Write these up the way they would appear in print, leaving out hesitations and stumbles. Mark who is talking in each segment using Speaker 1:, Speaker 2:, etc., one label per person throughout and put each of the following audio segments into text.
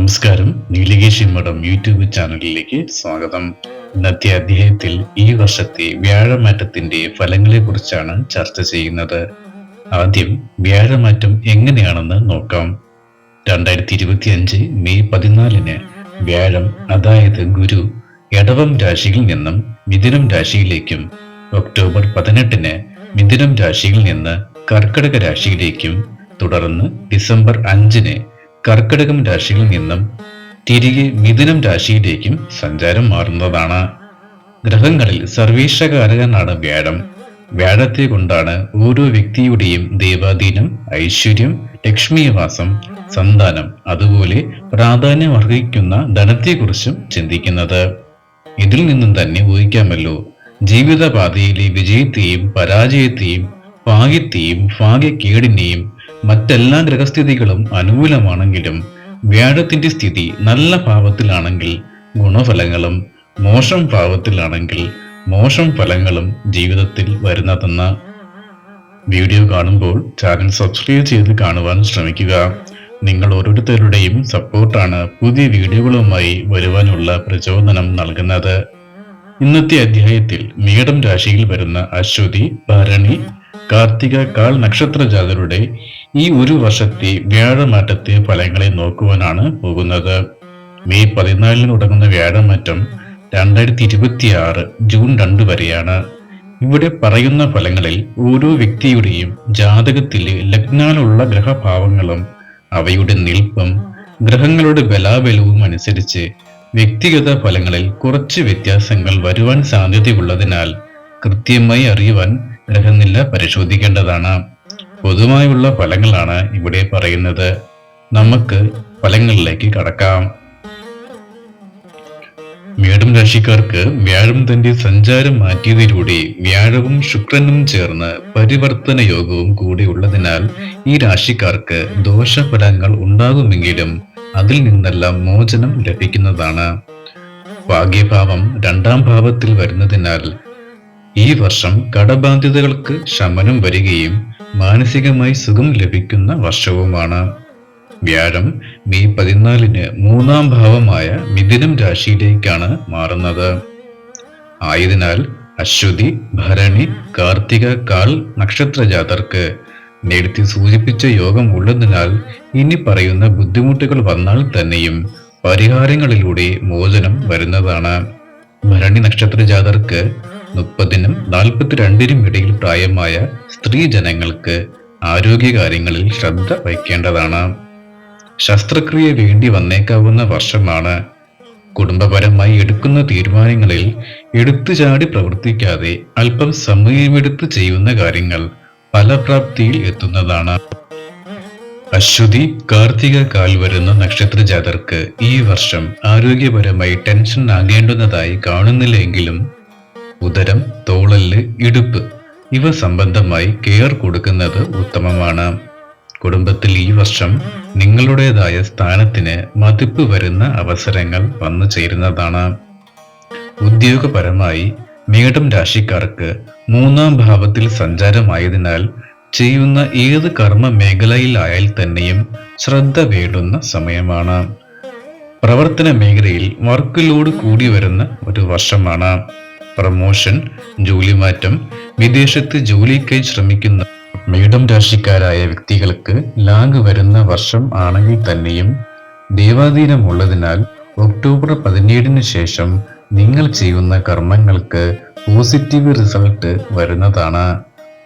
Speaker 1: നമസ്കാരം. നീലകേശി മഠം യൂട്യൂബ് ചാനലിലേക്ക് സ്വാഗതം. ഇന്നത്തെ അധ്യായത്തിൽ ഈ വർഷത്തെ വ്യാഴമാറ്റത്തിന്റെ ഫലങ്ങളെ കുറിച്ചാണ് ചർച്ച ചെയ്യുന്നത്. ആദ്യം വ്യാഴമാറ്റം എങ്ങനെയാണെന്ന് നോക്കാം. 2025 മെയ് 14 വ്യാഴം അതായത് ഗുരു എടവം രാശിയിൽ നിന്നും മിഥുനം രാശിയിലേക്കും ഒക്ടോബർ 18 മിഥുനം രാശിയിൽ നിന്ന് കർക്കിടക രാശിയിലേക്കും തുടർന്ന് ഡിസംബർ 5 കർക്കിടകം രാശിയിൽ നിന്നും തിരികെ മിഥുനം രാശിയിലേക്കും സഞ്ചാരം മാറുന്നതാണ്. ഗ്രഹങ്ങളിൽ സർവീശ്വകാരകനാണ് വ്യാഴം. വ്യാഴത്തെ കൊണ്ടാണ് ഓരോ വ്യക്തിയുടെയും ദൈവാധീനം, ഐശ്വര്യം, ലക്ഷ്മീവാസം, സന്താനം, അതുപോലെ പ്രാധാന്യം അർഹിക്കുന്ന ധനത്തെക്കുറിച്ചും ചിന്തിക്കുന്നത്. ഇതിൽ നിന്നും തന്നെ ഊഹിക്കാമല്ലോ, ജീവിതപാതയിലെ വിജയത്തെയും പരാജയത്തെയും ഭാഗ്യത്തെയും ഭാഗ്യക്കേടിനെയും മറ്റെല്ലാ ഗ്രഹസ്ഥിതികളും അനുകൂലമാണെങ്കിലും വ്യാഴത്തിന്റെ സ്ഥിതി നല്ല ഭാവത്തിലാണെങ്കിൽ ഗുണഫലങ്ങളും മോശം ഭാവത്തിലാണെങ്കിൽ മോശം ഫലങ്ങളും ജീവിതത്തിൽ വരുന്നതെന്ന്. വീഡിയോ കാണുമ്പോൾ ചാനൽ സബ്സ്ക്രൈബ് ചെയ്ത് കാണുവാൻ ശ്രമിക്കുക. നിങ്ങൾ ഓരോരുത്തരുടെയും സപ്പോർട്ടാണ് പുതിയ വീഡിയോകളുമായി വരുവാനുള്ള പ്രചോദനം നൽകുന്നത്. ഇന്നത്തെ അധ്യായത്തിൽ മേടം രാശിയിൽ വരുന്ന അശ്വതി, ഭരണി, കാർത്തിക, കാൽ നക്ഷത്ര ജാതരുടെ ഈ ഒരു വർഷത്തെ വ്യാഴമാറ്റത്തെ ഫലങ്ങളെ നോക്കുവാനാണ് പോകുന്നത്. മെയ് 14 തുടങ്ങുന്ന വ്യാഴമാറ്റം 2026 ജൂൺ 2 വരെയാണ്. ഇവിടെ പറയുന്ന ഫലങ്ങളിൽ ഓരോ വ്യക്തിയുടെയും ജാതകത്തിലെ ലഗ്നാലുള്ള ഗ്രഹഭാവങ്ങളും അവയുടെ നിൽപ്പും ഗ്രഹങ്ങളുടെ ബലാബലവും അനുസരിച്ച് വ്യക്തിഗത ഫലങ്ങളിൽ കുറച്ച് വ്യത്യാസങ്ങൾ വരുവാൻ സാധ്യതയുള്ളതിനാൽ കൃത്യമായി അറിയുവാൻ ഗ്രഹനില പരിശോധിക്കേണ്ടതാണ്. പൊതുവായുള്ള ഫലങ്ങളാണ് ഇവിടെ പറയുന്നത്. നമുക്ക് ഫലങ്ങളിലേക്ക് കടക്കാം. മേടം രാശിക്കാർക്ക് വ്യാഴം തന്റെ സഞ്ചാരം മാറ്റിയതിലൂടെ വ്യാഴവും ശുക്രനും ചേർന്ന് പരിവർത്തന യോഗവും കൂടി ഉള്ളതിനാൽ ഈ രാശിക്കാർക്ക് ദോഷഫലങ്ങൾ ഉണ്ടാകുമെങ്കിലും അതിൽ നിന്നെല്ലാം മോചനം ലഭിക്കുന്നതാണ്. ഭാഗ്യഭാവം 2ാം ഭാവത്തിൽ വരുന്നതിനാൽ ഈ വർഷം കടബാധ്യതകൾക്ക് ശമനം വരികയും മാനസികമായി സുഖം ലഭിക്കുന്ന വർഷവുമാണ്. വ്യാഴം മെയ് 14 3ാം ഭാവമായ മിഥുനം രാശിയിലേക്കാണ് മാറുന്നത്. ആയതിനാൽ അശ്വതി, ഭരണി, കാർത്തിക, കാൽ നക്ഷത്ര ജാതർക്ക് നേരത്തെ സൂചിപ്പിച്ച യോഗം ഉള്ളതിനാൽ ഇനി പറയുന്ന ബുദ്ധിമുട്ടുകൾ വന്നാൽ തന്നെയും പരിഹാരങ്ങളിലൂടെ മോചനം വരുന്നതാണ്. ഭരണി നക്ഷത്ര ജാതർക്ക് 30-നും 42-നും ഇടയിൽ പ്രായമായ സ്ത്രീ ജനങ്ങൾക്ക് ആരോഗ്യകാര്യങ്ങളിൽ ശ്രദ്ധ വയ്ക്കേണ്ടതാണ്. ശസ്ത്രക്രിയ വേണ്ടി വന്നേക്കാവുന്ന വർഷമാണ്. കുടുംബപരമായി എടുക്കുന്ന തീരുമാനങ്ങളിൽ എടുത്തുചാടി പ്രവർത്തിക്കാതെ അല്പം സമയമെടുത്ത് ചെയ്യുന്ന കാര്യങ്ങൾ ഫലപ്രാപ്തിയിൽ എത്തുന്നതാണ്. അശ്വതി, കാർത്തിക, കാൽ വരുന്ന നക്ഷത്ര ജാതർക്ക് ഈ വർഷം ആരോഗ്യപരമായി ടെൻഷൻ ആകേണ്ടുന്നതായി കാണുന്നില്ലെങ്കിലും ഉദരം, തോളല്, ഇടുപ്പ് ഇവ സംബന്ധമായി കെയർ കൊടുക്കുന്നത് ഉത്തമമാണ്. കുടുംബത്തിൽ ഈ വർഷം നിങ്ങളുടേതായ സ്ഥാനത്തിന് മതിപ്പ് വരുന്ന അവസരങ്ങൾ വന്നു ചേരുന്നതാണ്. ഉദ്യോഗപരമായി മേടം രാശിക്കാർക്ക് 3ാം ഭാവത്തിൽ സഞ്ചാരമായതിനാൽ ചെയ്യുന്ന ഏത് കർമ്മ മേഖലയിലായാൽ തന്നെയും ശ്രദ്ധ വേണ്ടുന്ന സമയമാണ്. പ്രവർത്തന മേഖലയിൽ വർക്ക് ലോഡ് കൂടി വരുന്ന ഒരു വർഷമാണ്. പ്രമോഷൻ, ജോലിമാറ്റം, വിദേശത്ത് ജോലിക്കായി ശ്രമിക്കുന്ന മേടം രാശിക്കാരായ വ്യക്തികൾക്ക് ലാഗ് വരുന്ന വർഷം ആണെങ്കിൽ തന്നെയും ദൈവാധീനമുള്ളതിനാൽ ഒക്ടോബർ 17 ശേഷം നിങ്ങൾ ചെയ്യുന്ന കർമ്മങ്ങൾക്ക് പോസിറ്റീവ് റിസൾട്ട് വരുന്നതാണ്.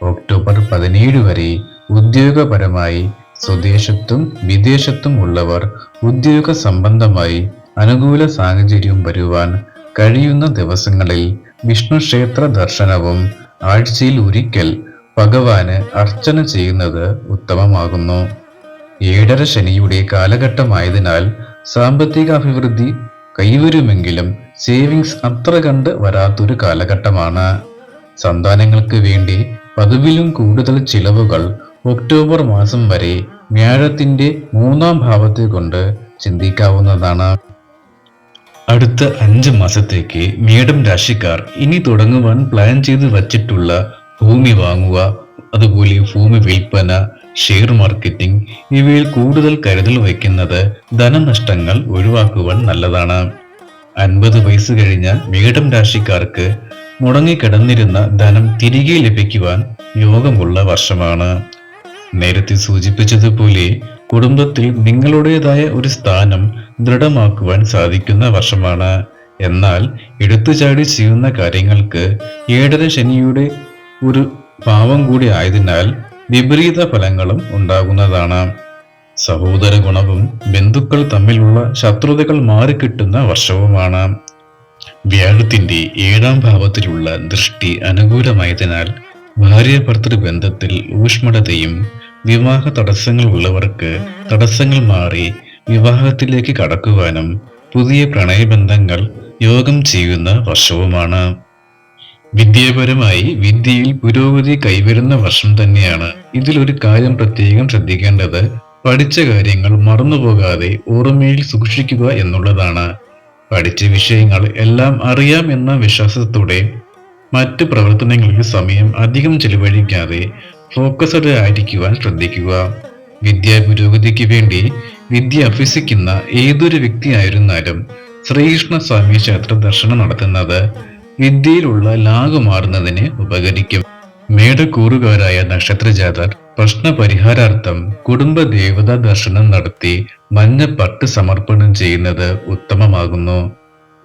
Speaker 1: ഒക്ടോബർ 17 വരെ ഉദ്യോഗപരമായി സ്വദേശത്തും വിദേശത്തും ഉള്ളവർ ഉദ്യോഗ സംബന്ധമായി അനുകൂല സാഹചര്യം വരുവാൻ കഴിയുന്ന ദിവസങ്ങളിൽ വിഷ്ണു ക്ഷേത്ര ദർശനവും ആഴ്ചയിൽ ഒരിക്കൽ ഭഗവാന് അർച്ചന ചെയ്യുന്നത് ഉത്തമമാകുന്നു. 7.5 ശനിയുടെ കാലഘട്ടമായതിനാൽ സാമ്പത്തിക അഭിവൃദ്ധി കൈവരുമെങ്കിലും സേവിങ്സ് അത്ര കണ്ട് വരാത്തൊരു കാലഘട്ടമാണ്. സന്താനങ്ങൾക്ക് വേണ്ടി പതിവിലും കൂടുതൽ ചിലവുകൾ ഒക്ടോബർ മാസം വരെ വ്യാഴത്തിന്റെ 3ാം ഭാവത്തെ കൊണ്ട് ചിന്തിക്കാവുന്നതാണ്. അടുത്ത 5 മാസത്തേക്ക് മേടം രാശിക്കാർ ഇനി തുടങ്ങുവാൻ പ്ലാൻ ചെയ്ത് വച്ചിട്ടുള്ള ഭൂമി വാങ്ങുക, അതുപോലെ ഭൂമി വിൽപ്പന, ഷെയർ മാർക്കറ്റിംഗ് ഇവയിൽ കൂടുതൽ കരുതൽ വയ്ക്കുന്നത് ധനനഷ്ടങ്ങൾ ഒഴിവാക്കുവാൻ നല്ലതാണ്. 50 വയസ്സ് കഴിഞ്ഞ മേടം രാശിക്കാർക്ക് മുടങ്ങിക്കിടന്നിരുന്ന ധനം തിരികെ ലഭിക്കുവാൻ യോഗമുള്ള വർഷമാണ്. നേരത്തെ സൂചിപ്പിച്ചതുപോലെ കുടുംബത്തിൽ നിങ്ങളുടേതായ ഒരു സ്ഥാനം ദൃഢമാക്കുവാൻ സാധിക്കുന്ന വർഷമാണ്. എന്നാൽ എടുത്തുചാടി ചെയ്യുന്ന കാര്യങ്ങൾക്ക് 7ാം ശനിയുടെ ഒരു ഭാവം കൂടി ആയതിനാൽ വിപരീത ഫലങ്ങളും ഉണ്ടാകുന്നതാണ്. സഹോദര ഗുണവും ബന്ധുക്കൾ തമ്മിലുള്ള ശത്രുതകൾ മാറിക്കിട്ടുന്ന വർഷവുമാണ്. വ്യാഴത്തിന്റെ 7ാം ഭാവത്തിലുള്ള ദൃഷ്ടി അനുകൂലമായതിനാൽ ഭാര്യ ഭർത്തൃ ബന്ധത്തിൽ ഊഷ്മളതയും, വിവാഹ തടസ്സങ്ങൾ ഉള്ളവർക്ക് തടസ്സങ്ങൾ മാറി വിവാഹത്തിലേക്ക് കടക്കുവാനും പുതിയ പ്രണയബന്ധങ്ങൾ യോഗം ചെയ്യുന്ന വർഷവുമാണ്. വിദ്യാപരമായി വിദ്യയിൽ പുരോഗതി കൈവരുന്ന വർഷം തന്നെയാണ്. ഇതിലൊരു കാര്യം പ്രത്യേകം ശ്രദ്ധിക്കേണ്ടത് പഠിച്ച കാര്യങ്ങൾ മറന്നുപോകാതെ ഓർമ്മയിൽ സൂക്ഷിക്കുക എന്നുള്ളതാണ്. പഠിച്ച വിഷയങ്ങൾ എല്ലാം അറിയാം എന്ന വിശ്വാസത്തോടെ മറ്റ് പ്രവർത്തനങ്ങളിൽ സമയം അധികം ചെലവഴിക്കാതെ ഫോക്കസ്ഡ് ആയിരിക്കുവാൻ ശ്രദ്ധിക്കുക. വിദ്യാ പുരോഗതിക്ക് വേണ്ടി വിദ്യ അഭ്യസിക്കുന്ന ഏതൊരു വ്യക്തിയായിരുന്നാലും ശ്രീകൃഷ്ണ സ്വാമി ക്ഷേത്ര ദർശനം നടത്തുന്നത് വിദ്യയിലുള്ള ലാഗ് മാറുന്നതിന് ഉപകരിക്കും. മേടക്കൂറുകാരായ നക്ഷത്രജാതർ പ്രശ്നപരിഹാരാർത്ഥം കുടുംബ ദേവതാ ദർശനം നടത്തി മഞ്ഞപ്പട്ട് സമർപ്പണം ചെയ്യുന്നത് ഉത്തമമാകുന്നു.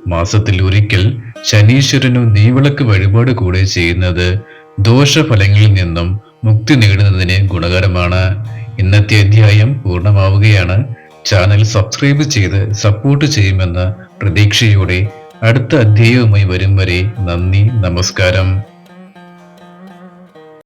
Speaker 1: മാസത്തിൽ ഒരിക്കൽ ശനീശ്വരനു നെയ്വിളക്ക് വഴിപാട് കൂടെ ചെയ്യുന്നത് ദോഷഫലങ്ങളിൽ നിന്നും മുക്തി നേടുന്നതിന് ഗുണകരമാണ്. ഇന്നത്തെ അധ്യായം പൂർണ്ണമാവുകയാണ്. ചാനൽ സബ്സ്ക്രൈബ് ചെയ്ത് സപ്പോർട്ട് ചെയ്യുമെന്ന പ്രതീക്ഷയോടെ അടുത്ത അധ്യായവുമായി വരും വരെ നന്ദി, നമസ്കാരം.